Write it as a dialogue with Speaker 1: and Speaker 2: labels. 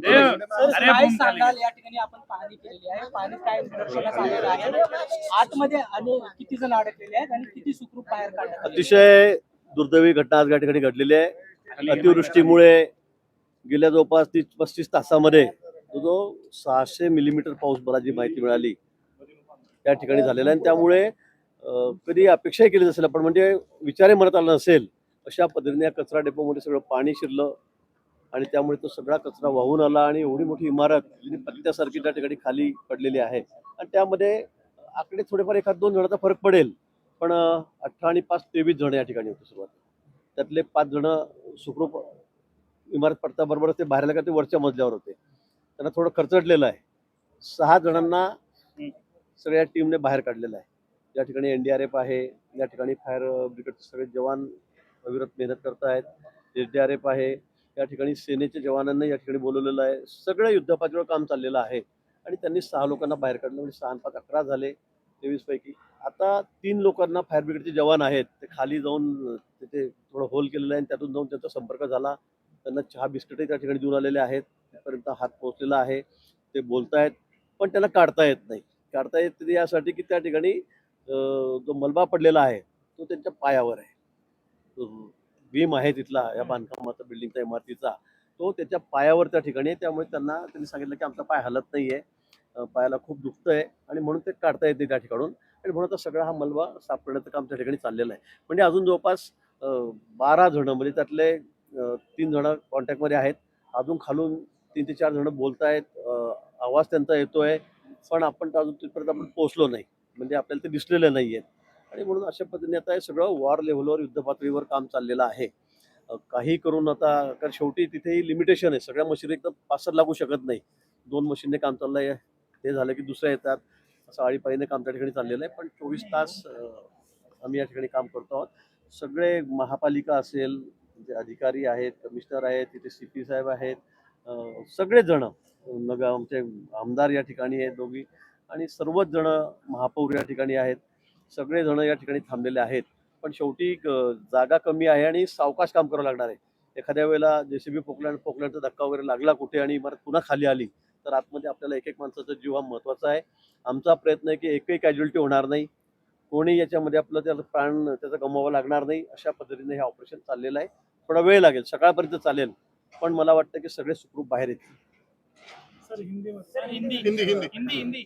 Speaker 1: Sir, काय सांगाल या ठिकाणी आपण पाहणी केलेली आहे, पाणी काय निदर्शनास आलेलं आहे, आतमध्ये आणि किती जण अडकलेले आहेत आणि किती सुखरूप बाहेर काढण्यात आलेले आहेत?
Speaker 2: अतिशय दुर्दैवी घटना आज या ठिकाणी घडलेली आहे. अतिवृष्टीमुळे गेल्या जवळपास 30-35 तासामध्ये जो 600 मिलीमीटर पाऊस बराची माहिती मिळाली त्या ठिकाणी झालेला आहे. आणि त्यामुळे कधी अपेक्षाही केली नसेल आपण, म्हणजे विचारही मनात आला नसेल अशा पद्धतीने या कचरा डेपोमध्ये सगळं पाणी शिरलं आणि त्यामुळे तो सगळा कचरा वाहून आला आणि एवढी मोठी इमारत जी पत्त्यासारखी त्या ठिकाणी खाली पडलेली आहे. आणि त्यामध्ये आकडे थोडेफार 1-2 जणांचा फरक पडेल, पण 18 आणि 5 23 जण या ठिकाणी होते सुरुवात. त्यातले 5 जण सुखरूप इमारत पडताबरोबर ते बाहेर आले का ते वरच्या मजल्यावर होते. त्यांना थोडं खरचटलेलं आहे. 6 जणांना सगळ्या टीमने बाहेर काढलेलं आहे. या ठिकाणी एनडीआरएफ आहे, या ठिकाणी फायर ब्रिगेडचे सगळे जवान अविरत मेहनत करत आहेत, एसडीआरएफ आहे, या ठिकाणी सेनेच्या जवानांना या ठिकाणी बोलवलेलं आहे. सगळं युद्धपातळीवर काम चाललेलं आहे आणि त्यांनी 6 लोकांना बाहेर काढलं. म्हणजे 6 आणि 5 11 झाले 23 पैकी. आता 3 लोकांना फायर ब्रिगेडचे जवान आहेत, ते खाली जाऊन तिथे थोडं होल केलेलं आहे आणि त्यातून जाऊन त्यांचा संपर्क झाला. त्यांना चहा बिस्किटही त्या ठिकाणी देऊन आलेले आहेत. तिथपर्यंत हात पोहोचलेला आहे. ते बोलतायत, पण त्यांना काढता येत नाही. काढता येत नाही यासाठी की त्या ठिकाणी जो मलबा पडलेला आहे तो त्यांच्या पायावर आहे. बीम आहे तिथला या बांधकामाचा, बिल्डिंगचा, इमारतीचा, तो त्याच्या पायावर त्या ठिकाणी आहे. त्यामुळे त्यांनी सांगितलं की आमचा पाय हलत नाहीये, पायाला खूप दुखतंय आणि म्हणून ते काढता येत नाही त्या ठिकाणून. आणि म्हणून आता सगळा हा मलबा साफ करण्याचं काम त्या ठिकाणी चाललेलं आहे. म्हणजे अजून जवळपास 12 जण, म्हणजे त्यातले 3 जण कॉन्टॅक्टमध्ये आहेत. अजून खालून 3 ते 4 जण बोलतायत, आवाज त्यांचा येतोय, पण आपण अजून तिथपर्यंत आपण पोहोचलो नाही, म्हणजे आपल्याला ते दिसलेलं नाहीये. आणि म्हणून अशा पद्धतीने आता हे सगळं वॉर लेव्हलवर, युद्ध पातळीवर काम चाललेलं आहे. काही करून आता, कारण शेवटी तिथेही लिमिटेशन आहे. सगळ्या मशीन एकदम 5-7 लागू शकत नाही. 2 मशीनने काम चाललंय, ते झालं की दुसऱ्या येतात, असं आळीपाळीने काम त्या ठिकाणी चाललेलं आहे. पण 24 तास आम्ही या ठिकाणी काम करतो आहोत. सगळे महापालिका असेल, जे अधिकारी आहेत, कमिशनर आहेत, तिथे CP साहेब आहेत, सगळेच जण, आमचे आमदार या ठिकाणी आहेत दोघी, आणि सर्वच जण, महापौर या ठिकाणी आहेत. सगळे जण या ठिकाणी थांबलेले आहेत. पण शेवटी जागा कमी आहे आणि सावकाश काम करावं लागणार आहे. एखाद्या वेळेला JCB पोकल्यानंतर धक्का वगैरे लागला कुठे आणि इमारत पुन्हा खाली आली तर आतमध्ये आपल्याला एक माणसाचा जीव हा महत्त्वाचा आहे. आमचा प्रयत्न आहे की एकही कॅज्युअल्टी होणार नाही, कोणी याच्यामध्ये आपलं त्याला प्राण त्याचा गमवावा लागणार नाही, अशा पद्धतीने हे ऑपरेशन चाललेलं आहे. थोडा वेळ लागेल, सकाळपर्यंत चालेल, पण मला वाटतं की सगळे सुखरूप बाहेर येतील.
Speaker 1: सर, हिंदी